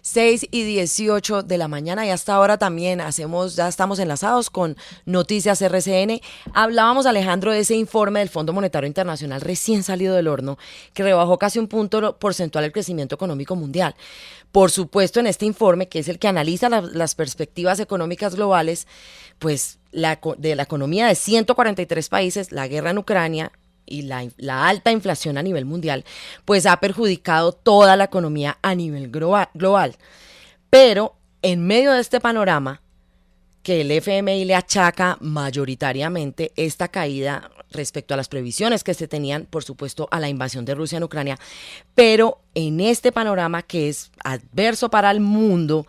6:18 de la mañana y hasta ahora también ya estamos enlazados con Noticias RCN. Hablábamos, Alejandro, de ese informe del Fondo Monetario Internacional recién salido del horno, que rebajó casi un punto porcentual el crecimiento económico mundial. Por supuesto, en este informe, que es el que analiza las perspectivas económicas globales, pues de la economía de 143 países, la guerra en Ucrania y la alta inflación a nivel mundial, pues ha perjudicado toda la economía a nivel global. Pero en medio de este panorama, que el FMI le achaca mayoritariamente esta caída respecto a las previsiones que se tenían, por supuesto, a la invasión de Rusia en Ucrania, pero en este panorama que es adverso para el mundo,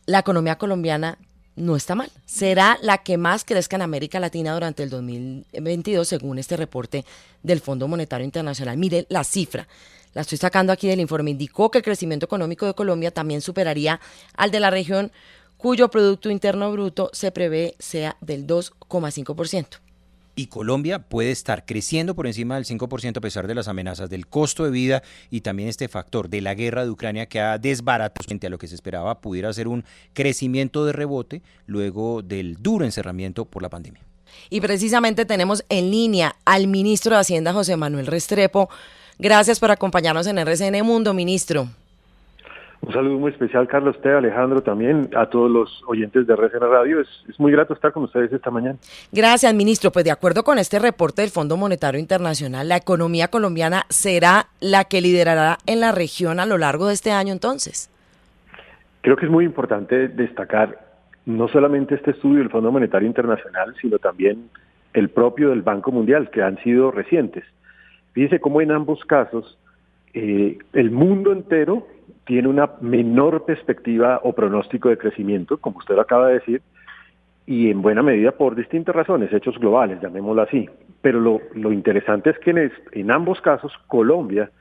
la economía colombiana no está mal. Será la que más crezca en América Latina durante el 2022, según este reporte del Fondo Monetario Internacional. Mire la cifra, la estoy sacando aquí del informe. Indicó que el crecimiento económico de Colombia también superaría al de la región, cuyo Producto Interno Bruto se prevé sea del 2,5%. Y Colombia puede estar creciendo por encima del 5% a pesar de las amenazas del costo de vida y también este factor de la guerra de Ucrania que ha desbaratado frente a lo que se esperaba pudiera ser un crecimiento de rebote luego del duro encerramiento por la pandemia. Y precisamente tenemos en línea al ministro de Hacienda, José Manuel Restrepo. Gracias por acompañarnos en RCN Mundo, ministro. Un saludo muy especial, Carlos, usted, Alejandro, también a todos los oyentes de RCN Radio. Es muy grato estar con ustedes esta mañana. Gracias, ministro. Pues de acuerdo con este reporte del Fondo Monetario Internacional, la economía colombiana será la que liderará en la región a lo largo de este año, entonces. Creo que es muy importante destacar no solamente este estudio del Fondo Monetario Internacional, sino también el propio del Banco Mundial, que han sido recientes. Fíjese cómo en ambos casos el mundo entero tiene una menor perspectiva o pronóstico de crecimiento, como usted lo acaba de decir, y en buena medida por distintas razones, hechos globales, llamémoslo así. Pero lo interesante es que en ambos casos Colombia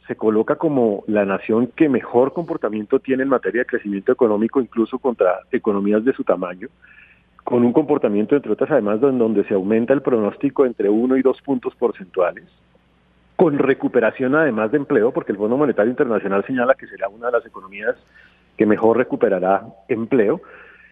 se coloca como la nación que mejor comportamiento tiene en materia de crecimiento económico, incluso contra economías de su tamaño, con un comportamiento, entre otras, además, donde se aumenta el pronóstico entre 1 y 2 puntos porcentuales, con recuperación además de empleo, porque el Fondo Monetario Internacional señala que será una de las economías que mejor recuperará empleo,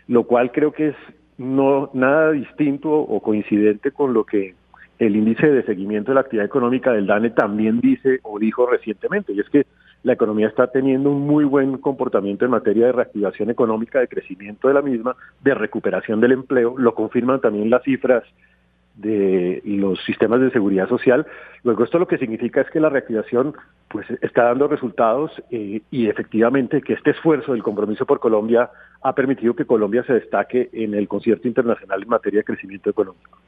lo cual creo que es no nada distinto o coincidente con lo que el índice de seguimiento de la actividad económica del DANE también dice o dijo recientemente, y es que la economía está teniendo un muy buen comportamiento en materia de reactivación económica, de crecimiento de la misma, de recuperación del empleo, lo confirman también las cifras de los sistemas de seguridad social. Luego esto lo que significa es que la reactivación pues está dando resultados y efectivamente que este esfuerzo del compromiso por Colombia ha permitido que Colombia se destaque en el concierto internacional en materia de crecimiento económico.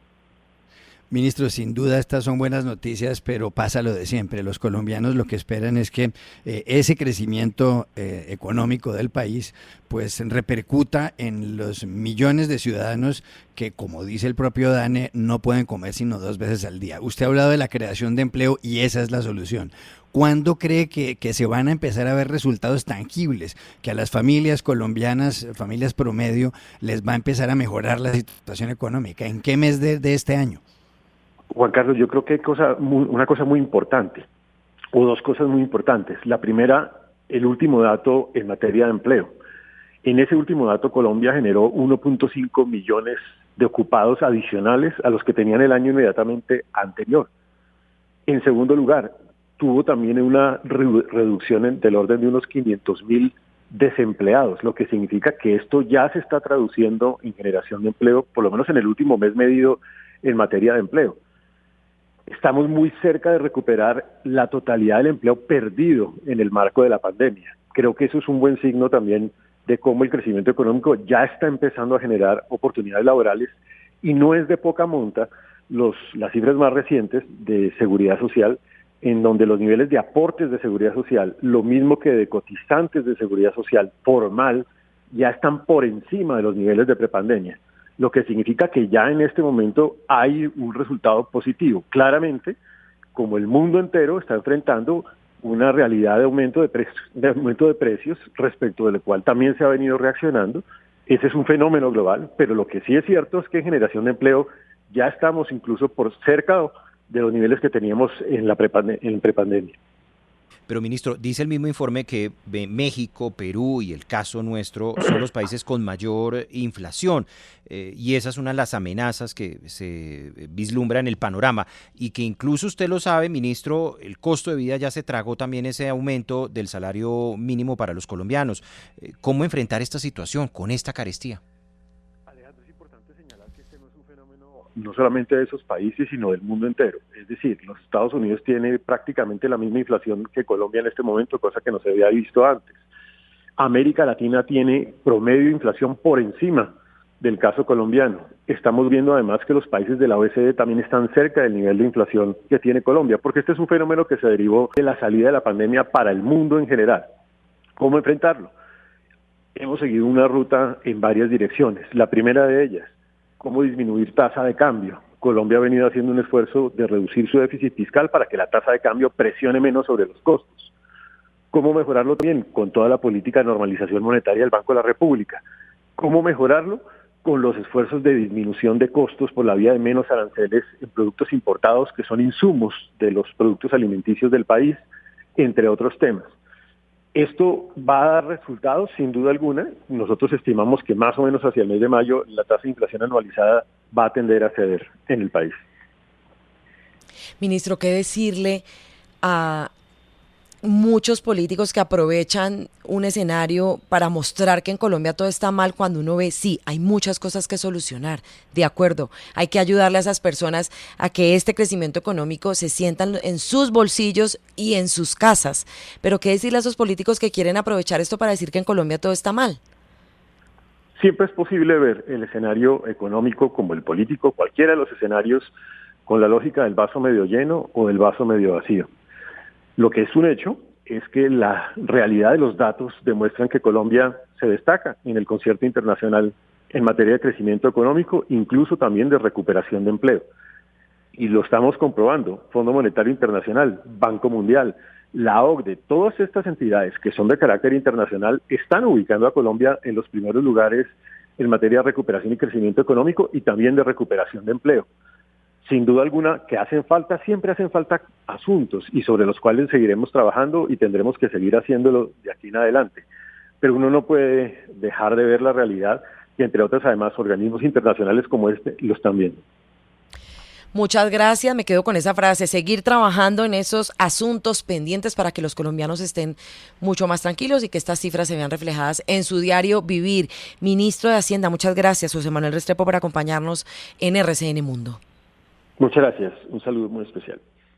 Ministro, sin duda estas son buenas noticias, pero pasa lo de siempre. Los colombianos lo que esperan es que ese crecimiento económico del país pues repercuta en los millones de ciudadanos que, como dice el propio DANE, no pueden comer sino 2 veces al día. Usted ha hablado de la creación de empleo y esa es la solución. ¿Cuándo cree que se van a empezar a ver resultados tangibles? Que a las familias colombianas, familias promedio, les va a empezar a mejorar la situación económica. ¿En qué mes de este año? Juan Carlos, yo creo que hay una cosa muy importante, o 2 cosas muy importantes. La primera, el último dato en materia de empleo. En ese último dato, Colombia generó 1.5 millones de ocupados adicionales a los que tenían el año inmediatamente anterior. En segundo lugar, tuvo también una reducción del orden de unos 500,000 desempleados, lo que significa que esto ya se está traduciendo en generación de empleo, por lo menos en el último mes medido en materia de empleo. Estamos muy cerca de recuperar la totalidad del empleo perdido en el marco de la pandemia. Creo que eso es un buen signo también de cómo el crecimiento económico ya está empezando a generar oportunidades laborales y no es de poca monta las cifras más recientes de seguridad social, en donde los niveles de aportes de seguridad social, lo mismo que de cotizantes de seguridad social formal, ya están por encima de los niveles de prepandemia, lo que significa que ya en este momento hay un resultado positivo. Claramente, como el mundo entero está enfrentando una realidad de aumento de precios respecto de lo cual también se ha venido reaccionando, ese es un fenómeno global, pero lo que sí es cierto es que en generación de empleo ya estamos incluso por cerca de los niveles que teníamos en prepandemia. Pero ministro, dice el mismo informe que México, Perú y el caso nuestro son los países con mayor inflación, y esa es una de las amenazas que se vislumbra en el panorama, y que incluso usted lo sabe, ministro, el costo de vida ya se tragó también ese aumento del salario mínimo para los colombianos. ¿Cómo enfrentar esta situación con esta carestía? Alejandro, es importante señalar que este no es un fenómeno no solamente de esos países, sino del mundo entero. Es decir, los Estados Unidos tiene prácticamente la misma inflación que Colombia en este momento, cosa que no se había visto antes. América Latina tiene promedio de inflación por encima del caso colombiano. Estamos viendo además que los países de la OECD también están cerca del nivel de inflación que tiene Colombia, porque este es un fenómeno que se derivó de la salida de la pandemia para el mundo en general. ¿Cómo enfrentarlo? Hemos seguido una ruta en varias direcciones. La primera de ellas, cómo disminuir tasa de cambio. Colombia ha venido haciendo un esfuerzo de reducir su déficit fiscal para que la tasa de cambio presione menos sobre los costos. ¿Cómo mejorarlo también? Con toda la política de normalización monetaria del Banco de la República. ¿Cómo mejorarlo? Con los esfuerzos de disminución de costos por la vía de menos aranceles en productos importados que son insumos de los productos alimenticios del país, entre otros temas. Esto va a dar resultados, sin duda alguna. Nosotros estimamos que más o menos hacia el mes de mayo la tasa de inflación anualizada va a tender a ceder en el país. Ministro, ¿qué decirle a muchos políticos que aprovechan un escenario para mostrar que en Colombia todo está mal cuando uno ve, sí, hay muchas cosas que solucionar, de acuerdo, hay que ayudarle a esas personas a que este crecimiento económico se sientan en sus bolsillos y en sus casas, pero qué decirle a esos políticos que quieren aprovechar esto para decir que en Colombia todo está mal? Siempre es posible ver el escenario económico como el político, cualquiera de los escenarios, con la lógica del vaso medio lleno o del vaso medio vacío. Lo que es un hecho es que la realidad de los datos demuestran que Colombia se destaca en el concierto internacional en materia de crecimiento económico, incluso también de recuperación de empleo. Y lo estamos comprobando. Fondo Monetario Internacional, Banco Mundial, la OCDE, todas estas entidades que son de carácter internacional están ubicando a Colombia en los primeros lugares en materia de recuperación y crecimiento económico y también de recuperación de empleo. Sin duda alguna que siempre hacen falta asuntos y sobre los cuales seguiremos trabajando y tendremos que seguir haciéndolo de aquí en adelante. Pero uno no puede dejar de ver la realidad y entre otras además organismos internacionales como este lo están viendo. Muchas gracias, me quedo con esa frase, seguir trabajando en esos asuntos pendientes para que los colombianos estén mucho más tranquilos y que estas cifras se vean reflejadas en su diario vivir. Ministro de Hacienda, muchas gracias, José Manuel Restrepo, por acompañarnos en RCN Mundo. Muchas gracias, un saludo muy especial.